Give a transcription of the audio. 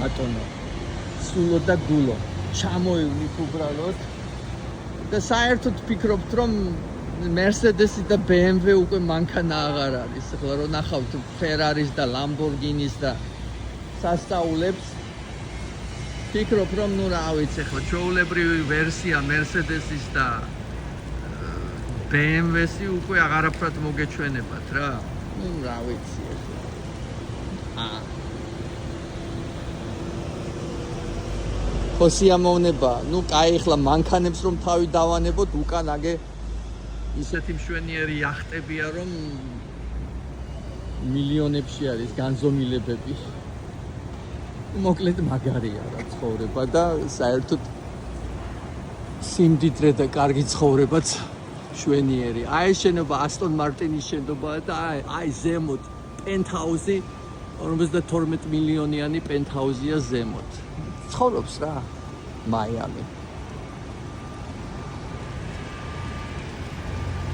ბატონო სულო და გულო ჩამოივლით უბრალოდ და საერთოდ ფიქრობთ რომ Mercedes და BMW უკვე მანქანა აღარ არის. ახლა რომ ნახავთ Ferraris და Lamborghinis და სასწაულებს ფიქრობ რომ ნუ რა ვიცი ახლა ჩვეულებრივი ვერსია Mercedes-ის და BMW-ს უკვე აღარაფრად მოგეჩვენებათ რა. ნუ რა ვიცი ახლა. ხო სიამოვნება, ნუ კაი ახლა მანქანებს რომ თავი დავანებოთ უკან აგე ისეთი მშვენიერი იახტებია რომ მილიონებში არის განზომილებები. მოკლედ მაგარია რა ცხოვრება და საერთოდ სიმდიდრე და კარგი ცხოვრებაც შვენიერი. აი შენობა Aston Martin-ის შენობა და აი ზემოთ penthouse-ი 52 მილიონიანი penthouse-ია ზემოთ. ცხოვრობს რა მაიამი.